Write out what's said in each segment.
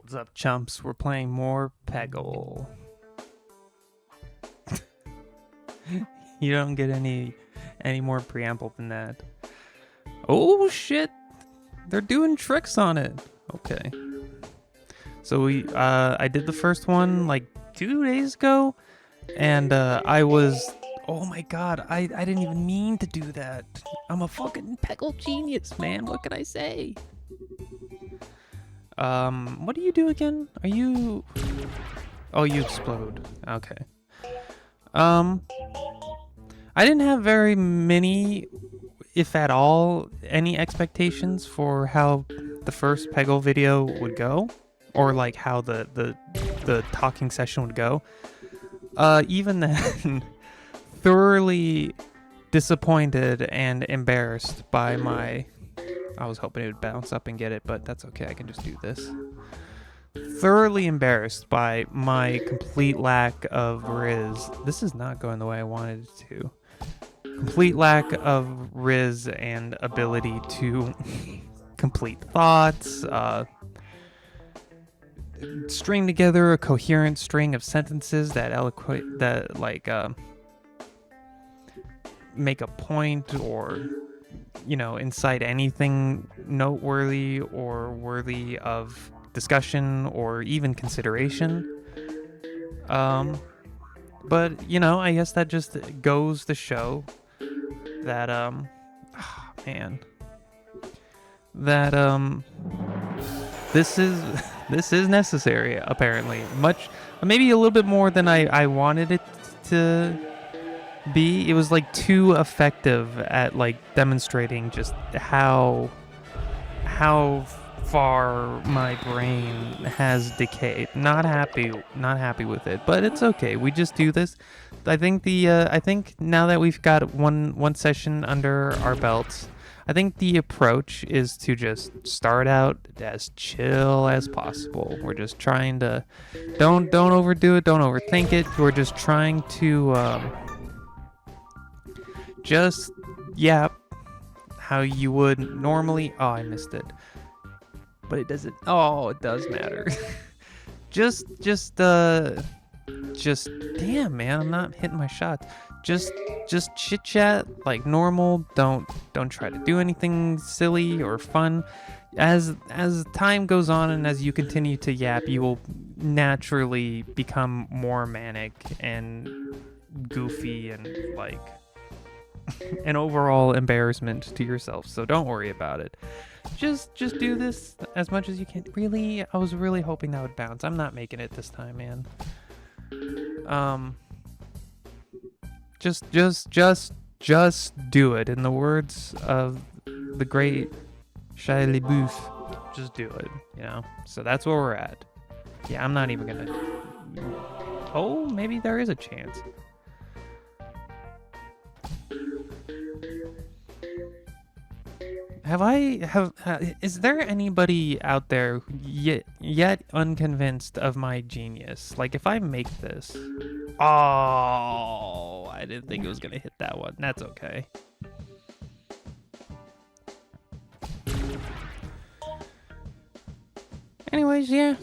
What's up, chumps? We're playing more Peggle. You don't get any more preamble than that. Oh shit! They're doing tricks on it. Okay. So I did the first one like 2 days ago, and I was, oh my god, I didn't even mean to do that. I'm a fucking Peggle genius, man. What can I say? What do you do again? Are you... Oh, you explode. Okay. I didn't have very many, if at all, any expectations for how the first Peggle video would go, or like how the talking session would go. Even then, thoroughly disappointed and embarrassed by my... I was hoping it would bounce up and get it, but that's okay. I can just do this. Thoroughly embarrassed by my complete lack of riz. This is not going the way I wanted it to. Complete lack of riz and ability to complete thoughts, string together a coherent string of sentences that make a point or, you know, incite anything noteworthy or worthy of discussion or even consideration. But, you know, I guess that just goes to show that, this is necessary, apparently. Maybe a little bit more than I wanted it to be. It was like too effective at like demonstrating just how far my brain has decayed. Not happy with it, but it's okay. We just do this. I think now that we've got one session under our belts, I think the approach is to just start out as chill as possible. We're just trying to don't overdo it, don't overthink it. We're just trying to just yap how you would normally. Oh, I missed it. But it doesn't. Oh, it does matter. just damn, man, I'm not hitting my shots. Just chit chat like normal. Don't try to do anything silly or fun. As time goes on and as you continue to yap, you will naturally become more manic and goofy and like an overall embarrassment to yourself. So don't worry about it. Just do this as much as you can. Really, I was really hoping that would bounce. I'm not making it this time, man. Just do it. In the words of the great Shia LaBeouf, just do it, you know? So that's where we're at. Yeah, I'm not even gonna... Oh, maybe there is a chance. Is there anybody out there yet unconvinced of my genius? Like, if I make this... Oh, I didn't think it was gonna hit that one. That's okay. Anyways, yeah,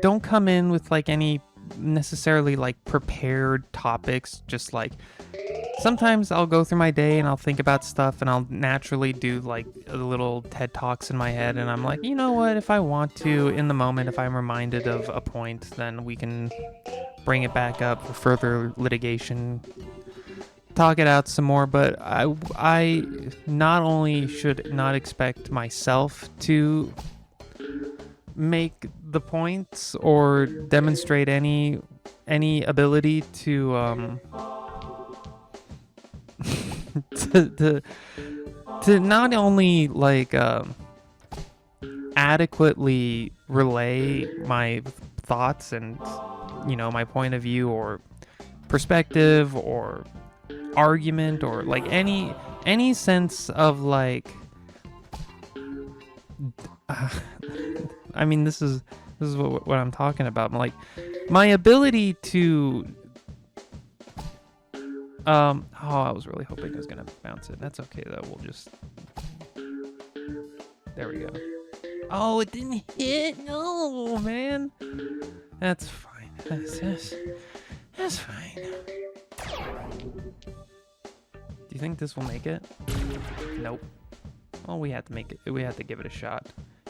don't come in with like any necessarily like prepared topics. Just like sometimes I'll go through my day and I'll think about stuff and I'll naturally do like a little TED Talks in my head, and I'm like, you know what, if I want to, in the moment, if I'm reminded of a point, then we can bring it back up for further litigation, talk it out some more. But I not only should not expect myself to make the points or demonstrate any ability to to not only like adequately relay my thoughts and, you know, my point of view or perspective or argument or like any sense of like I mean, this is what I'm talking about. Like my ability to I was really hoping it was gonna bounce it. That's okay though. We'll just There we go. Oh, it didn't hit. No, man. That's fine. That's fine. Do you think this will make it? Nope. Well, we have to make it. We have to give it a shot.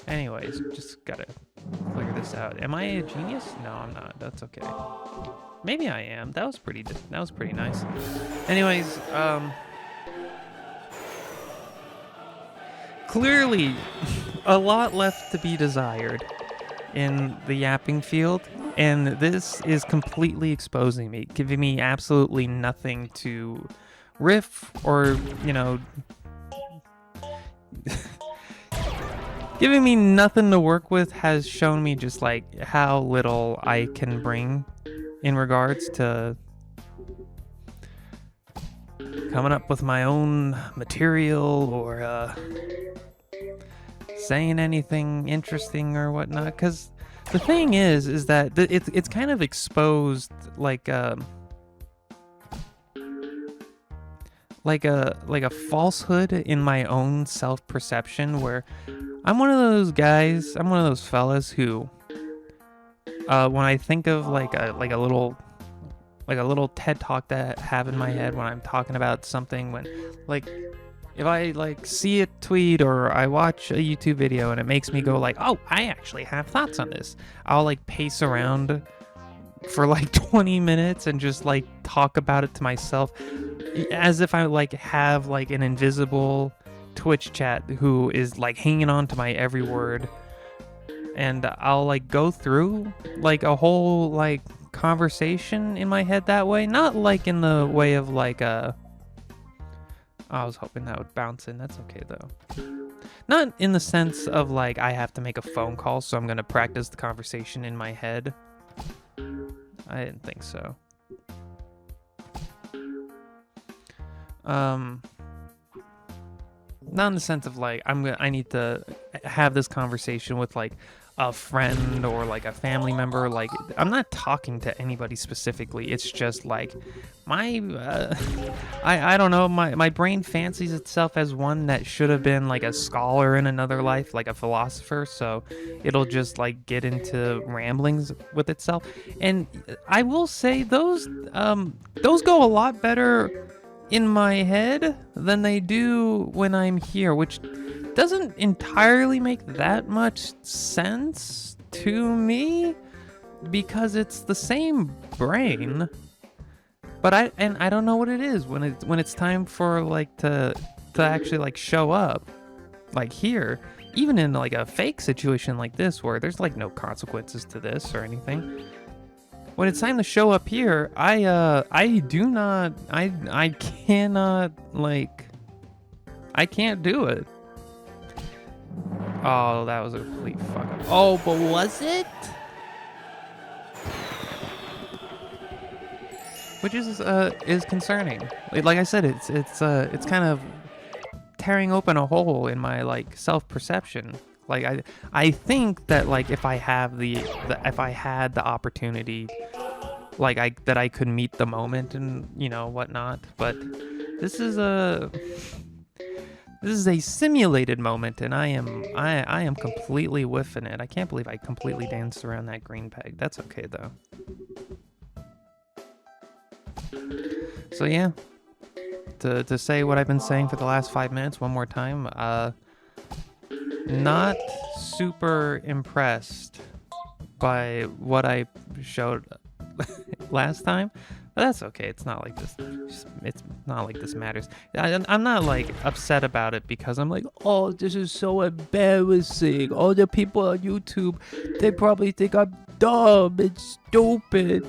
Anyways, just gotta figure this out. Am I a genius? No, I'm not. That's okay. Maybe I am. That was pretty nice. Anyways, clearly a lot left to be desired in the yapping field, and this is completely exposing me, giving me absolutely nothing to riff or, you know, giving me nothing to work with has shown me just like how little I can bring in regards to coming up with my own material or saying anything interesting or whatnot. Because the thing is that it's kind of exposed like a falsehood in my own self-perception, where I'm one of those guys, I'm one of those fellas who, when I think of like a little TED talk that I have in my head when I'm talking about something, when like if I like see a tweet or I watch a YouTube video and it makes me go like, oh, I actually have thoughts on this, I'll like pace around for like 20 minutes and just like talk about it to myself as if I like have like an invisible Twitch chat who is like hanging on to my every word, and I'll like go through like a whole like conversation in my head that way, not like in the way of like I was hoping that would bounce in. That's okay though. Not in the sense of like I have to make a phone call, so I'm gonna practice the conversation in my head. I didn't think so. Not in the sense of like I need to have this conversation with like a friend or like a family member. Like I'm not talking to anybody specifically. It's just like my I don't know, my brain fancies itself as one that should have been like a scholar in another life, like a philosopher, so it'll just like get into ramblings with itself. And I will say those go a lot better in my head than they do when I'm here, which doesn't entirely make that much sense to me because it's the same brain. But I don't know what it is when it's time for like to actually like show up like here, even in like a fake situation like this where there's like no consequences to this or anything. When it's time to show up here, I cannot, like, I can't do it. Oh, that was a complete fuck up. Oh, but was it? Which is concerning. Like I said, it's kind of tearing open a hole in my like self-perception. Like I think that like if I had the opportunity, like I could meet the moment and you know whatnot, but this is a simulated moment, and I am completely whiffing it. I can't believe I completely danced around that green peg. That's okay though. So yeah, to say what I've been saying for the last 5 minutes one more time, not super impressed by what I showed last time, but that's okay. It's not like this. It's not like this matters. I'm not like upset about it because I'm like, oh, this is so embarrassing. All the people on YouTube, they probably think I'm dumb and stupid.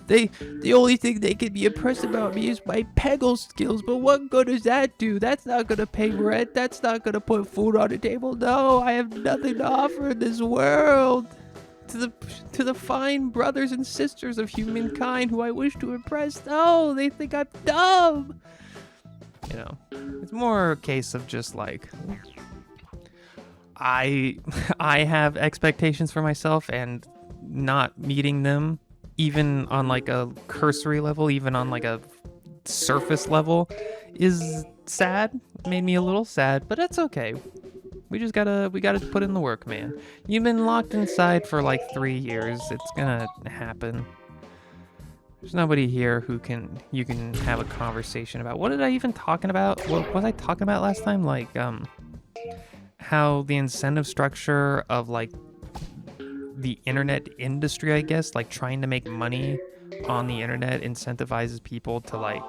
The only thing they can be impressed about me is my Peggle skills, but what good does that do? That's not gonna pay rent. That's not gonna put food on the table. No, I have nothing to offer in this world. To the fine brothers and sisters of humankind who I wish to impress, no, they think I'm dumb. You know, it's more a case of just like I have expectations for myself and not meeting them, even on like a cursory level, even on like a surface level, is sad. It made me a little sad, but that's okay. We gotta put in the work, man. You've been locked inside for like 3 years. It's gonna happen. There's nobody here who you can have a conversation about. What did I even talking about? What was I talking about last time? Like, how the incentive structure of like the internet industry, I guess, like trying to make money on the internet incentivizes people to like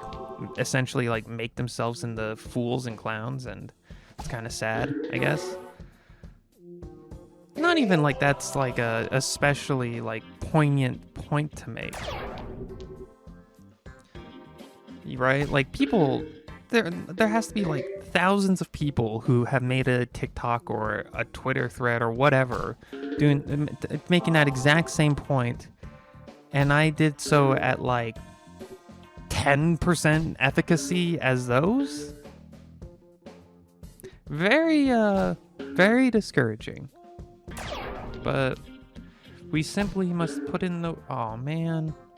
essentially like make themselves into fools and clowns, and it's kind of sad, I guess. Not even like that's like a especially like poignant point to make. Right? Like people, there has to be like thousands of people who have made a TikTok or a Twitter thread or whatever making that exact same point, and I did so at like 10% efficacy as those. Very discouraging. But we simply must put in the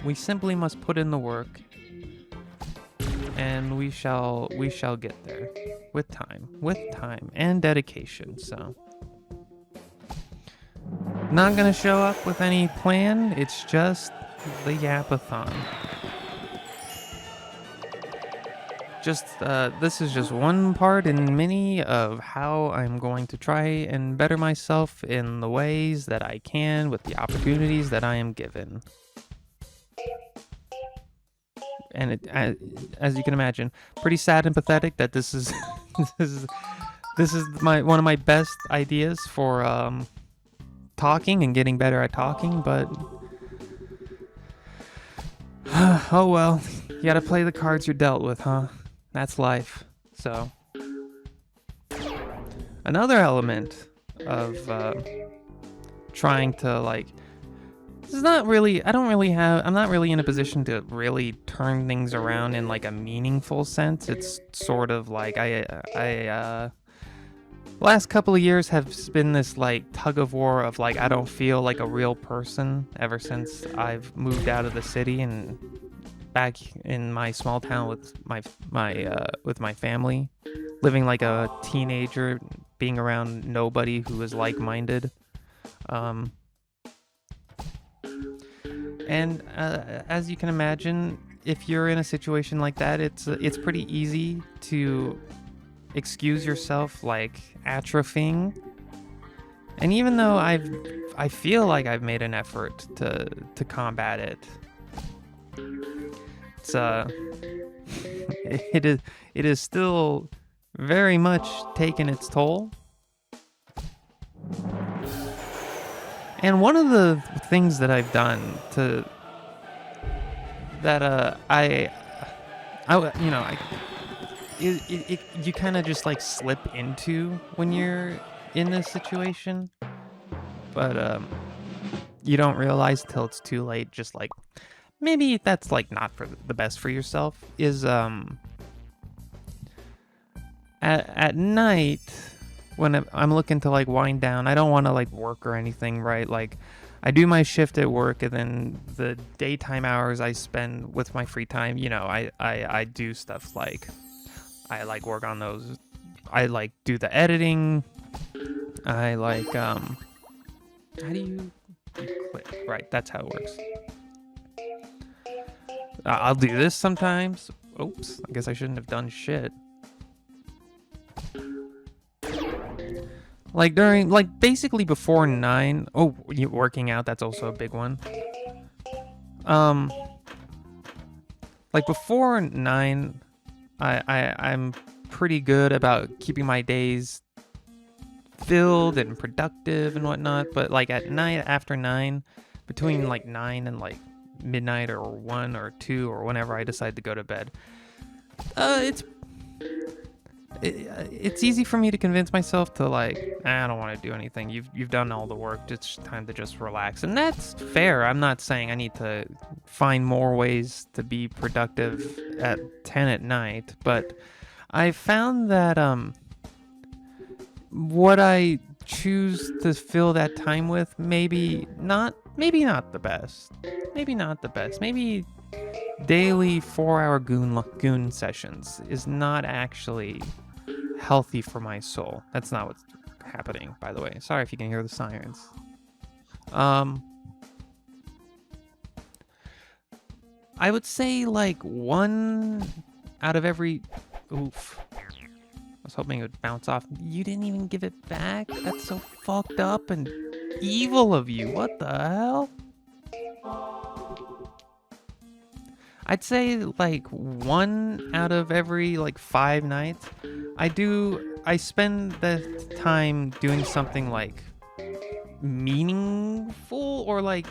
we simply must put in the work, and we shall get there with time and dedication. So not gonna show up with any plan, it's just the yapathon. This is just one part in many of how I'm going to try and better myself in the ways that I can with the opportunities that I am given. And as you can imagine, pretty sad and pathetic that this is this is one of my best ideas for talking and getting better at talking, but oh well, you gotta play the cards you're dealt with, huh? That's life. So another element of trying to like, I'm not really in a position to really turn things around in like a meaningful sense. It's sort of like last couple of years have been this like tug of war of like I don't feel like a real person ever since I've moved out of the city and back in my small town with my family, living like a teenager, being around nobody who is like-minded. And as you can imagine, if you're in a situation like that, it's pretty easy to excuse yourself like atrophying. And even though I feel like I've made an effort to combat it, it is still very much taken its toll. And one of the things that I've done you kind of just like slip into when you're in this situation, but you don't realize till it's too late. Just like maybe that's like not for the best for yourself. Is at night when I'm looking to like wind down, I don't want to like work or anything, right? Like I do my shift at work, and then the daytime hours I spend with my free time, I do stuff like I like work on those. I like do the editing. I like how do you click? Right, that's how it works. I'll do this sometimes. Oops, I guess I shouldn't have done shit. Like during, like basically before 9. Oh, working out, that's also a big one. Like before 9, I'm pretty good about keeping my days filled and productive and whatnot. But like at night, after 9, between like 9 and like midnight or 1 or 2 or whenever I decide to go to bed, it's easy for me to convince myself to like, I don't want to do anything. You've done all the work. It's time to just relax. And that's fair. I'm not saying I need to find more ways to be productive at 10 at night, but I found that what I choose to fill that time with maybe not the best. Maybe not the best. Maybe daily 4-hour goon sessions is not actually healthy for my soul. That's not what's happening, by the way. Sorry if you can hear the sirens. I would say like 1 out of every... Oof. I was hoping it would bounce off. You didn't even give it back? That's so fucked up and evil of you. What the hell? I'd say like 1 out of every like 5 nights. I spend the time doing something like meaningful or like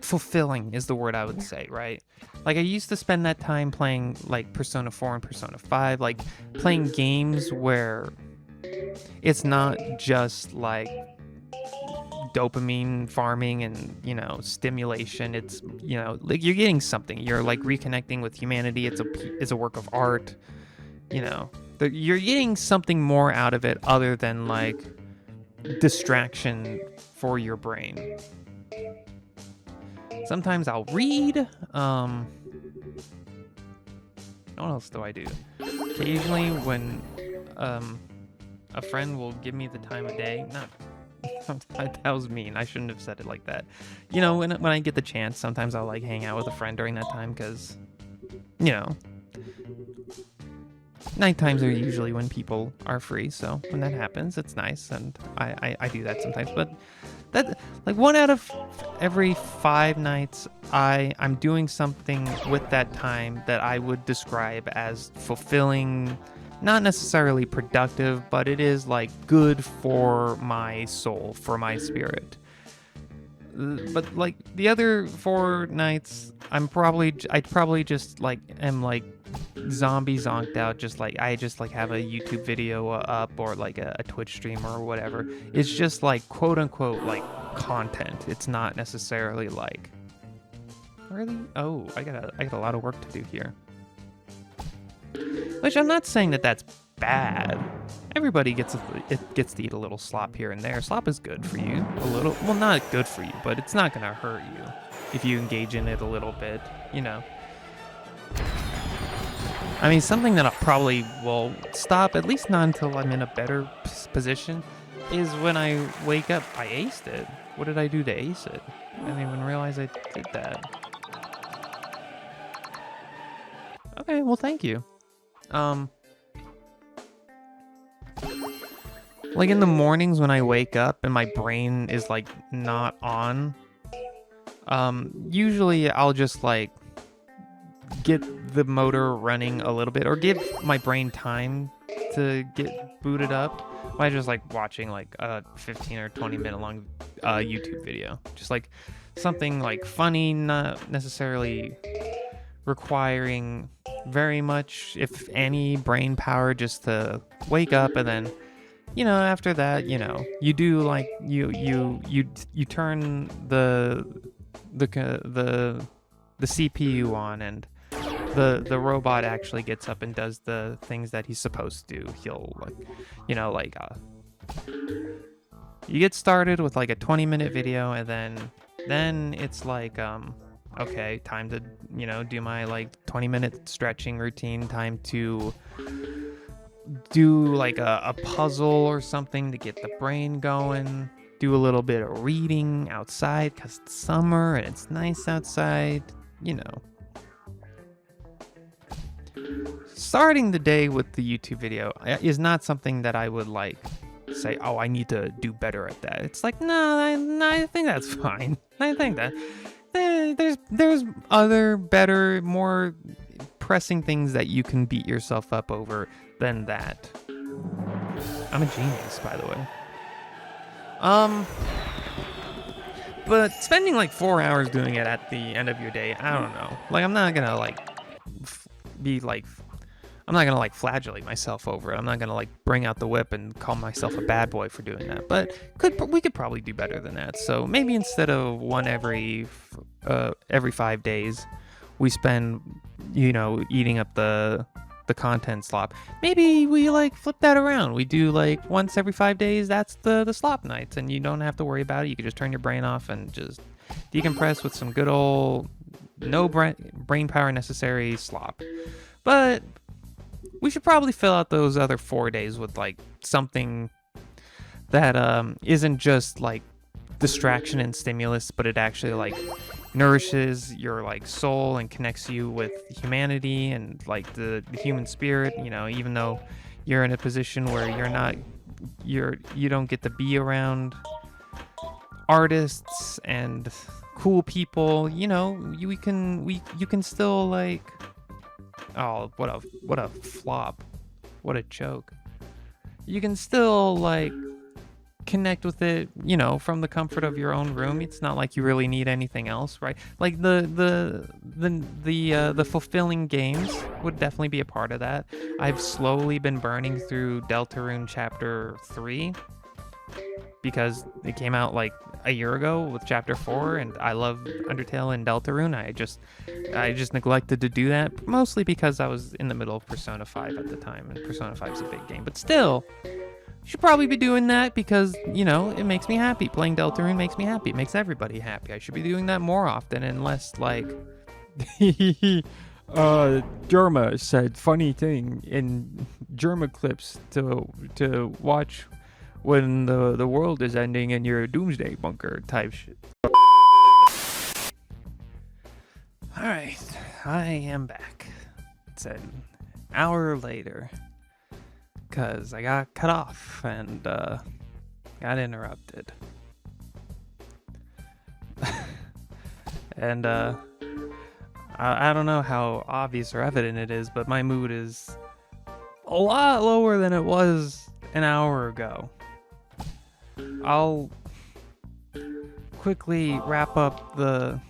fulfilling is the word I would say, right? Like I used to spend that time playing like Persona 4 and Persona 5, like playing games where it's not just like dopamine farming and, you know, stimulation. It's, you know, like you're getting something. You're like reconnecting with humanity. It's a work of art, you know. You're getting something more out of it other than like distraction for your brain. Sometimes I'll read. What else do I do? Occasionally when a friend will give me the time of day. That was mean. I shouldn't have said it like that. You know, when I get the chance, sometimes I'll like hang out with a friend during that time because, you know, night times are usually when people are free. So when that happens, it's nice, and I do that sometimes. But that, like 1 out of every 5 nights, I'm doing something with that time that I would describe as fulfilling. Not necessarily productive, but it is like good for my soul, for my spirit. But like the other 4 nights, I'd probably just like am like zombie zonked out, just like I just like have a YouTube video up or like a Twitch stream or whatever. It's just like quote unquote like content. It's not necessarily like really. Oh, I got a lot of work to do here. Which I'm not saying that that's bad. Everybody gets to eat a little slop here and there. Slop is good for you. A little, well, not good for you, but it's not gonna hurt you if you engage in it a little bit, you know. I mean, something that I probably will stop, at least not until I'm in a better position, is when I wake up. I aced it. What did I do to ace it? I didn't even realize I did that. Okay, well, thank you. Like in the mornings when I wake up and my brain is like not on, usually I'll just like get the motor running a little bit or give my brain time to get booted up by just like watching like a 15 or 20 minute long YouTube video. Just like something like funny, not necessarily requiring very much, if any, brain power, just to wake up. And then, you know, after that, you know, you do like you turn the CPU on, and the robot actually gets up and does the things that he's supposed to do. He'll like, you know, like you get started with like a 20-minute video, and then it's like okay, time to, you know, do my like 20-minute stretching routine, time to do like a puzzle or something to get the brain going, do a little bit of reading outside because it's summer and it's nice outside, you know. Starting the day with the YouTube video is not something that I would like say, oh, I need to do better at that. It's like, no, I think that's fine. I think that there's other, better, more pressing things that you can beat yourself up over than that. I'm a genius, by the way. But spending like 4 hours doing it at the end of your day, I don't know. Like, I'm not gonna like I'm not gonna like flagellate myself over it. I'm not gonna like bring out the whip and call myself a bad boy for doing that. But we could probably do better than that. So maybe instead of one every 5 days, we spend, you know, eating up the content slop. Maybe we like flip that around. We do like once every 5 days. That's the slop nights, and you don't have to worry about it. You can just turn your brain off and just decompress with some good old no brain power necessary slop. But we should probably fill out those other 4 days with like something that isn't just like distraction and stimulus, but it actually like nourishes your like soul and connects you with humanity and like the human spirit. You know, even though you're in a position where you don't get to be around artists and cool people, you know, you can still like, oh, what a flop, what a joke. You can still like connect with it, you know, from the comfort of your own room. It's not like you really need anything else, right? Like the fulfilling games would definitely be a part of that. I've slowly been burning through Deltarune Chapter 3 because it came out like a year ago with Chapter 4, and I love Undertale and Deltarune. I just neglected to do that, mostly because I was in the middle of Persona 5 at the time, and Persona 5 is a big game. But still, should probably be doing that because, you know, it makes me happy. Playing Deltarune makes me happy. It makes everybody happy. I should be doing that more often and less like Germa said funny thing in Germa clips to watch when the world is ending in your doomsday bunker type shit. Alright, I am back. It's an hour later. Because I got cut off and got interrupted. And I don't know how obvious or evident it is, but my mood is a lot lower than it was an hour ago. I'll quickly wrap up the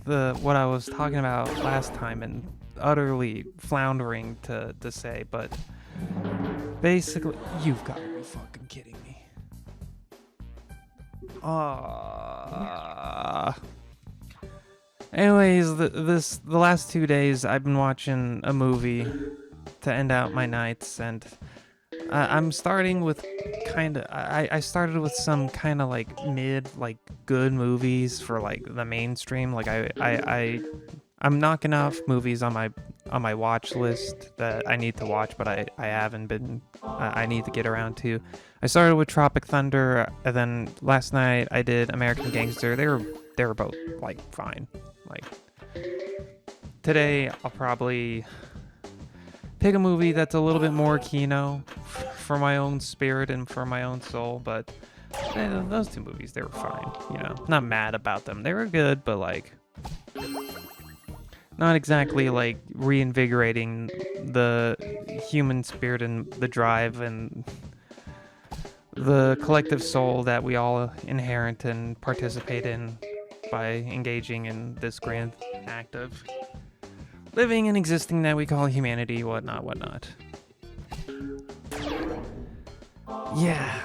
what I was talking about last time and utterly floundering to say, but basically, you've got to be fucking kidding me. Anyways, the last 2 days I've been watching a movie to end out my nights, and I'm starting with I started with some kind of like mid, like good movies for like the mainstream. Like I'm knocking off movies on my watch list that I need to watch, but I haven't been. I need to get around to. I started with Tropic Thunder, and then last night I did American Gangster. They were both like fine. Like today I'll probably pick a movie that's a little bit more Kino for my own spirit and for my own soul, but those two movies, they were fine. You know, not mad about them. They were good, but like not exactly like reinvigorating the human spirit and the drive and the collective soul that we all inherit and participate in by engaging in this grand act of living and existing that we call humanity, whatnot. Yeah,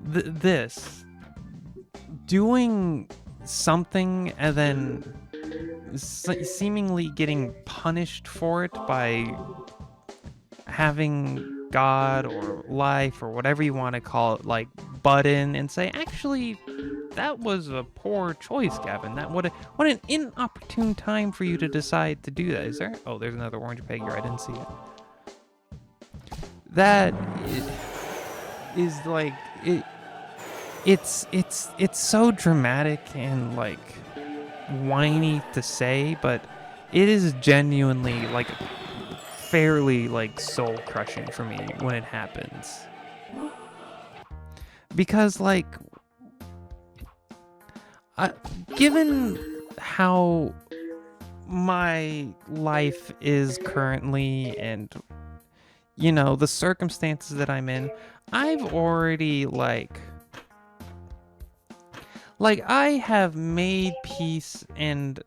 this doing something and then seemingly getting punished for it by having God or life or whatever you want to call it, like, butt in and say, actually, that was a poor choice, Gavin. What an inopportune time for you to decide to do that. Is there? Oh, there's another orange peg here. I didn't see it. That is like it's so dramatic and like whiny to say, but it is genuinely like fairly like soul crushing for me when it happens, because like given how my life is currently and, you know, the circumstances that I'm in, I've already like I have made peace, and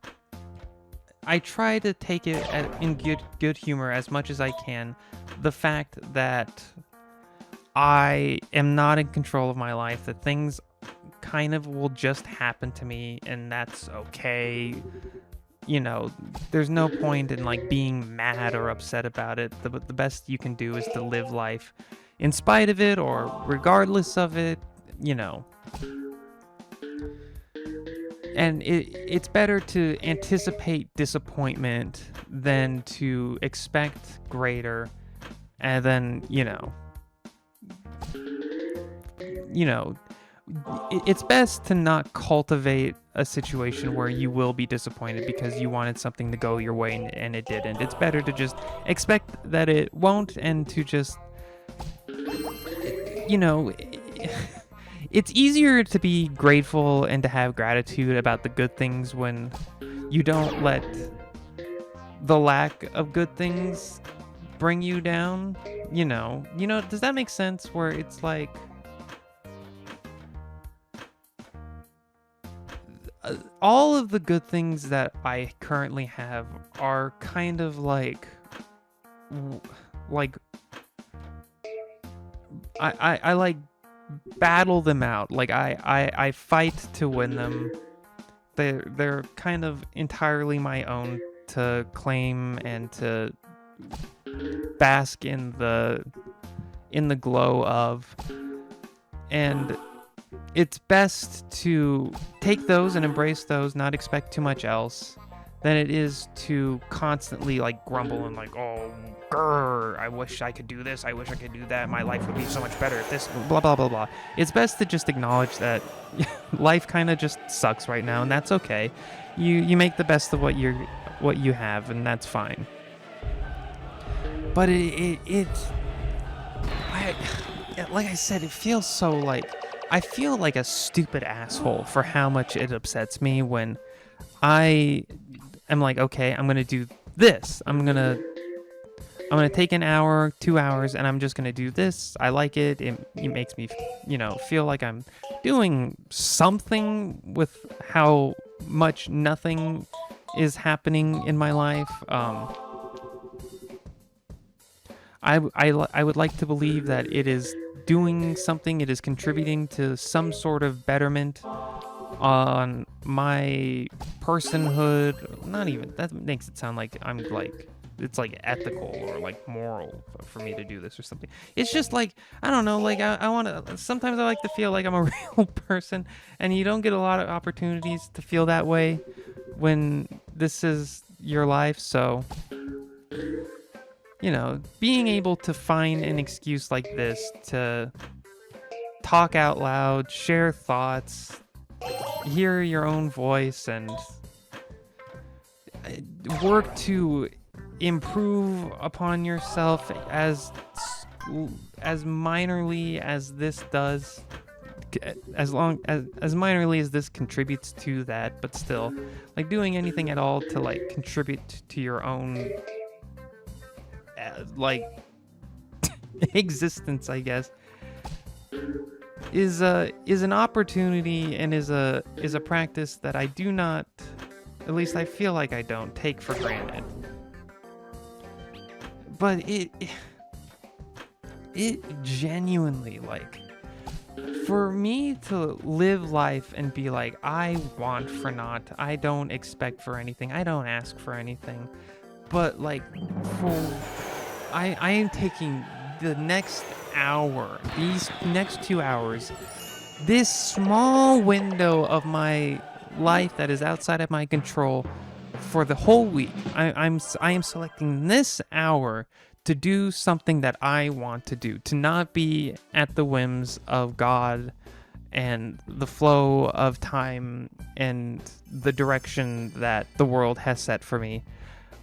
I try to take it in good humor as much as I can. The fact that I am not in control of my life, that things kind of will just happen to me, and that's okay. You know, there's no point in like being mad or upset about it. The best you can do is to live life in spite of it or regardless of it, you know. And it's better to anticipate disappointment than to expect greater, and then you know it's best to not cultivate a situation where you will be disappointed because you wanted something to go your way and it didn't. It's better to just expect that it won't, and to just you know it's easier to be grateful and to have gratitude about the good things when you don't let the lack of good things bring you down. Does that make sense? Where it's like all of the good things that I currently have are kind of like I like battle them out. Like I fight to win them. They're kind of entirely my own to claim and to bask in the glow of. And it's best to take those and embrace those, not expect too much else, than it is to constantly like grumble and like, oh, grr, I wish I could do this, I wish I could do that, my life would be so much better if this, blah, blah, blah, blah. It's best to just acknowledge that life kind of just sucks right now, and that's okay. You make the best of what you have, and that's fine. But like I said, it feels so like, I feel like a stupid asshole for how much it upsets me when I am like, okay, I'm gonna do this. I'm gonna take an hour, 2 hours, and I'm just gonna do this. I like it. It makes me, feel like I'm doing something with how much nothing is happening in my life. I would like to believe that it is doing something, it is contributing to some sort of betterment on my personhood. Not even, that makes it sound like I'm like, it's like ethical or like moral for me to do this or something. It's just like, I don't know, like I want to, sometimes I like to feel like I'm a real person, and you don't get a lot of opportunities to feel that way when this is your life. So being able to find an excuse like this to talk out loud, share thoughts, hear your own voice, and work to improve upon yourself as minorly as this does, as minorly as this contributes to that, but still, like, doing anything at all to like contribute to your own like existence, I guess, is an opportunity, and is a practice that I do not, at least I feel like I don't take for granted. But it genuinely, like, for me to live life and be like, I want for naught, I don't expect for anything, I don't ask for anything, but like, I am taking the next hour, these next 2 hours, this small window of my life that is outside of my control for the whole week. I am selecting this hour to do something that I want to do, to not be at the whims of God and the flow of time and the direction that the world has set for me.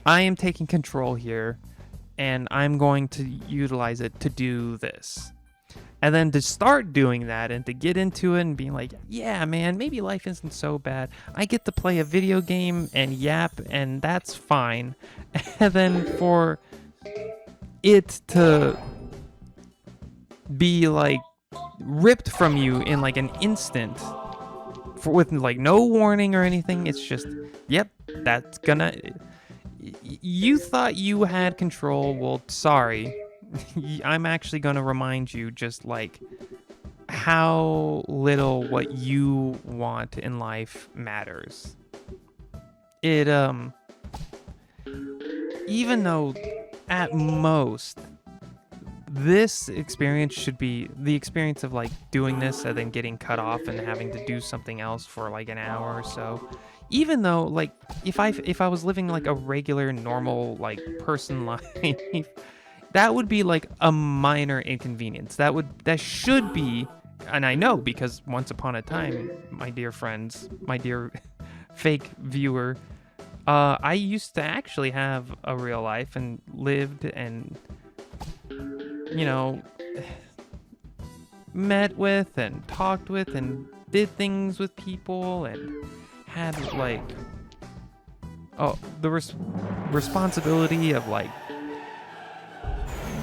I am taking control here, and I'm going to utilize it to do this. And then to start doing that and to get into it and being like, yeah, man, maybe life isn't so bad. I get to play a video game and yap, and that's fine. And then for it to be like ripped from you in like an instant, with like no warning or anything, it's just, yep, that's gonna... You thought you had control. Well, sorry. I'm actually going to remind you just like how little what you want in life matters. It, even though at most this experience should be the experience of like doing this and then getting cut off and having to do something else for like an hour or so. Even though like if I was living like a regular normal like person life, that would be like a minor inconvenience. That should be, and I know because once upon a time, my dear friends, my dear fake viewer, I used to actually have a real life and lived and, you know, met with and talked with and did things with people and had like the responsibility of like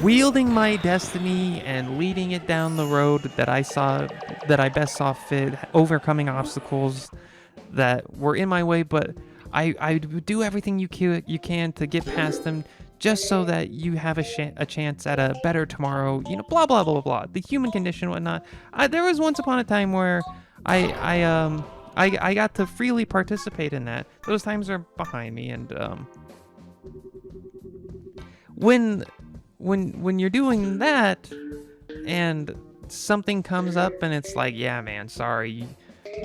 wielding my destiny and leading it down the road that I best saw fit, overcoming obstacles that were in my way, but I do everything you can to get past them, just so that you have a chance at a better tomorrow. You know, blah blah blah blah blah. The human condition, whatnot. There was once upon a time where I got to freely participate in that. Those times are behind me, and when you're doing that, and something comes up, and it's like, yeah, man, sorry.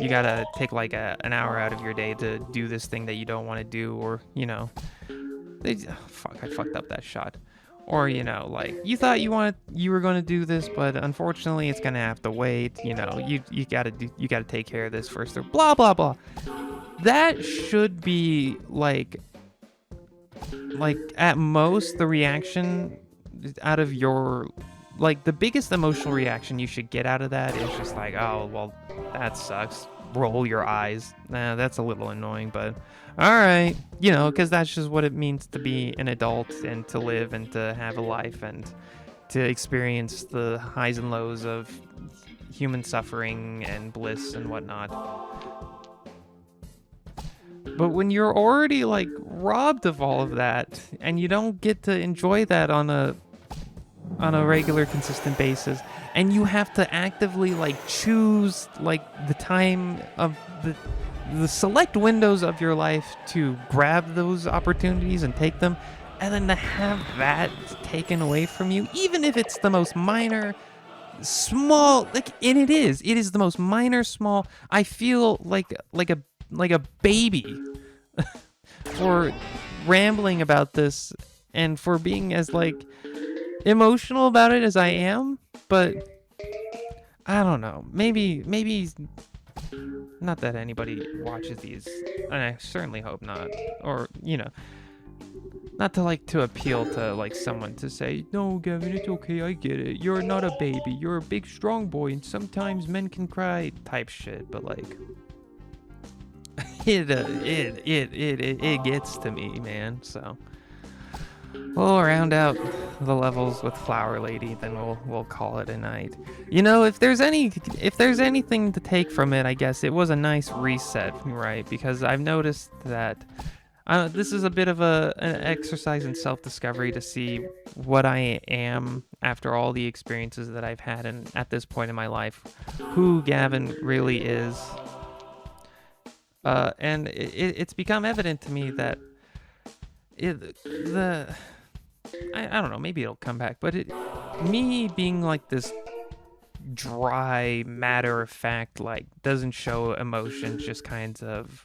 You gotta take like an hour out of your day to do this thing that you don't want to do, or, you know, I fucked up that shot. Or, you know, like, you thought you were going to do this, but unfortunately it's gonna have to wait. You know, you gotta take care of this first, or blah blah blah. That should be like at most the reaction out of your, like, the biggest emotional reaction you should get out of that is just like, oh, well, that sucks. Roll your eyes. Nah, that's a little annoying, but all right. You know, because that's just what it means to be an adult and to live and to have a life and to experience the highs and lows of human suffering and bliss and whatnot. But when you're already, like, robbed of all of that and you don't get to enjoy that on a regular, consistent basis, and you have to actively like choose like the time of the select windows of your life to grab those opportunities and take them, and then to have that taken away from you, even if it's the most minor, small, like, and it is the most minor, small. I feel like a baby for rambling about this and for being as like emotional about it as I am, but I don't know. Maybe not that anybody watches these, and I certainly hope not. Or, you know, not to appeal to like someone to say, no, Gavin, it's okay, I get it. You're not a baby. You're a big, strong boy, and sometimes men can cry type shit. But like, it gets to me, man. So we'll round out the levels with Flower Lady, then we'll call it a night. You know, if there's anything to take from it, I guess it was a nice reset, right? Because I've noticed that this is a bit of an exercise in self-discovery to see what I am after all the experiences that I've had, and at this point in my life, who Gavin really is. And it's become evident to me that I don't know, maybe it'll come back, but me being like this dry, matter-of-fact, like, doesn't show emotions, just kind of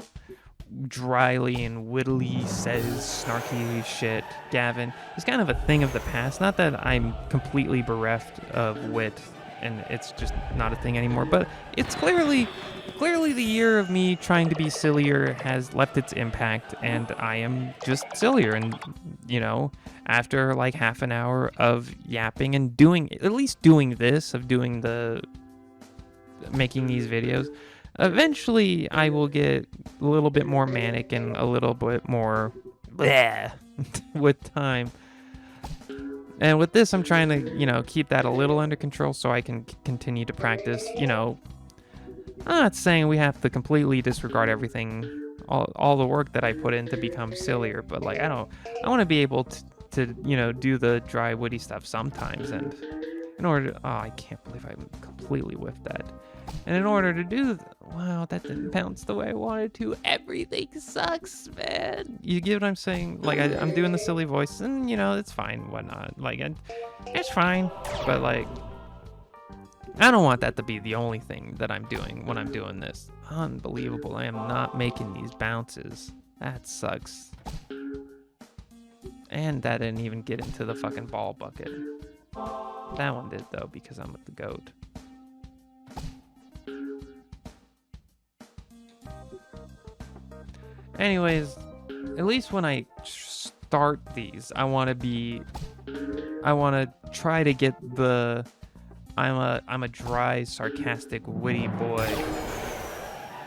dryly and wittily says snarky shit, Gavin, is kind of a thing of the past. Not that I'm completely bereft of wit and it's just not a thing anymore, but it's clearly the year of me trying to be sillier has left its impact, and I am just sillier. And, you know, after like half an hour of yapping and making these videos, eventually I will get a little bit more manic and a little bit more bleh with time. And with this, I'm trying to, you know, keep that a little under control so I can continue to practice. You know, I'm not saying we have to completely disregard everything, all the work that I put in to become sillier, but like, I want to be able to, you know, do the dry, witty stuff sometimes. And In order to, oh, I can't believe I completely whiffed that. And in order to do, wow, that didn't bounce the way I wanted to. Everything sucks, man. You get what I'm saying? Like, I'm doing the silly voice, and, you know, it's fine, whatnot. Like, it's fine. But, like, I don't want that to be the only thing that I'm doing when I'm doing this. Unbelievable. I am not making these bounces. That sucks. And that didn't even get into the fucking ball bucket. That one did, though, because I'm with the GOAT. Anyways, at least when I start these, I want to try to get the I'm a dry, sarcastic, witty boy.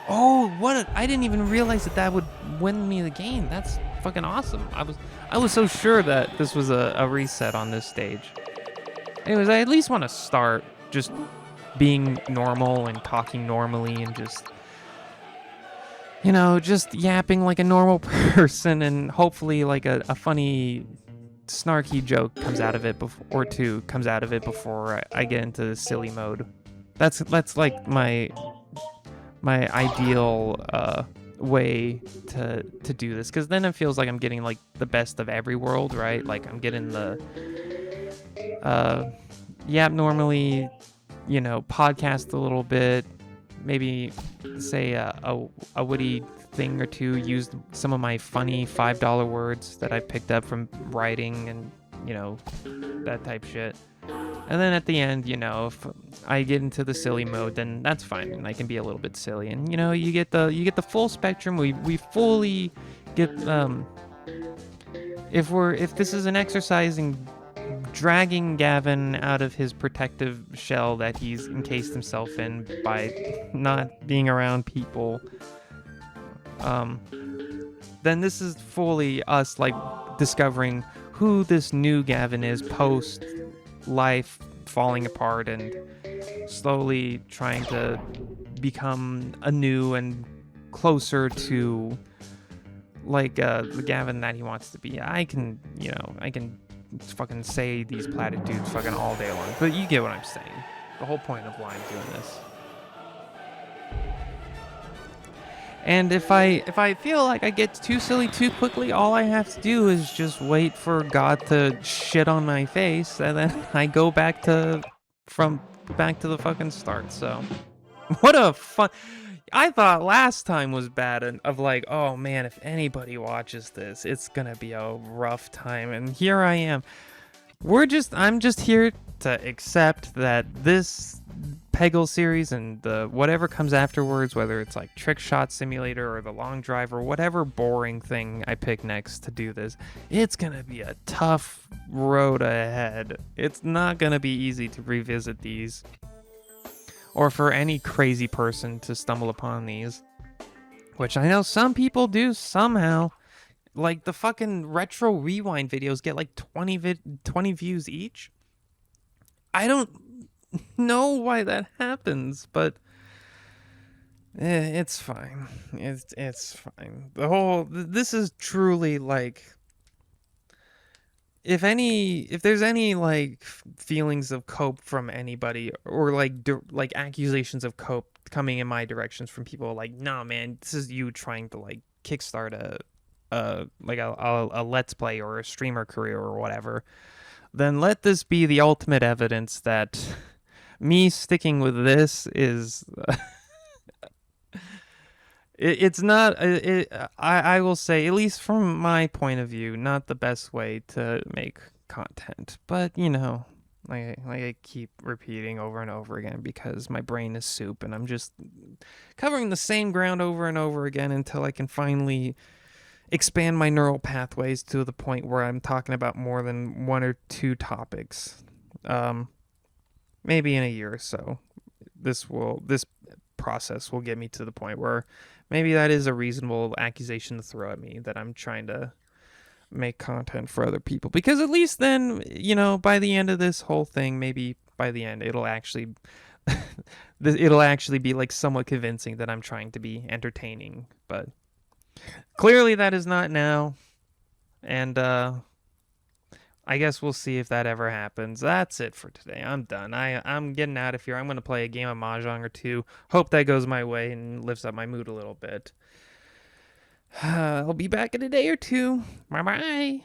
Oh, I didn't even realize that would win me the game. That's fucking awesome. I was so sure that this was a reset on this stage. Anyways, I at least want to start just being normal and talking normally and just, you know, just yapping like a normal person, and hopefully like a funny, snarky joke comes out of it or two comes out of it before I get into the silly mode. That's like my ideal way to do this, because then it feels like I'm getting like the best of every world, right? Like I'm getting the yap normally, you know, podcast a little bit, maybe say a witty thing or two, use some of my funny $5 words that I picked up from writing and, you know, that type shit. And then at the end, you know, if I get into the silly mode, then that's fine, and I can be a little bit silly. And you know, you get the full spectrum. We fully get if this is an exercise in dragging Gavin out of his protective shell that he's encased himself in by not being around people, then this is fully us like discovering who this new Gavin is post life falling apart and slowly trying to become anew and closer to like the Gavin that he wants to be. I can fucking say these platitudes fucking all day long, but you get what I'm saying. The whole point of why I'm doing this. And if I feel like I get too silly too quickly, all I have to do is just wait for God to shit on my face, and then I go back to the fucking start. So, what a fun. I thought last time was bad, and of like, oh man, if anybody watches this, it's gonna be a rough time. And here I am. I'm just here to accept that this Peggle series and the whatever comes afterwards, whether it's like Trick Shot Simulator or the Long Drive or whatever boring thing I pick next to do this, it's gonna be a tough road ahead. It's not gonna be easy to revisit these, or for any crazy person to stumble upon these, which I know some people do somehow. Like the fucking retro rewind videos get like 20 views each. I don't know why that happens, but it's fine. It's fine. This is truly like, if there's any like feelings of cope from anybody, or like accusations of cope coming in my directions from people like, nah man, this is you trying to like kickstart a let's play or a streamer career or whatever, then let this be the ultimate evidence that me sticking with this is it's not I will say, at least from my point of view, not the best way to make content. But you know, like I keep repeating over and over again, because my brain is soup and I'm just covering the same ground over and over again until I can finally expand my neural pathways to the point where I'm talking about more than one or two topics. Maybe in a year or so, this process will get me to the point where maybe that is a reasonable accusation to throw at me, that I'm trying to make content for other people. Because at least then, you know, by the end of this whole thing, maybe by the end it'll actually be like somewhat convincing that I'm trying to be entertaining. But clearly that is not now. And I guess we'll see if that ever happens. That's it for today. I'm done. I'm getting out of here. I'm gonna play a game of mahjong or two. Hope that goes my way and lifts up my mood a little bit. I'll be back in a day or two. Bye bye.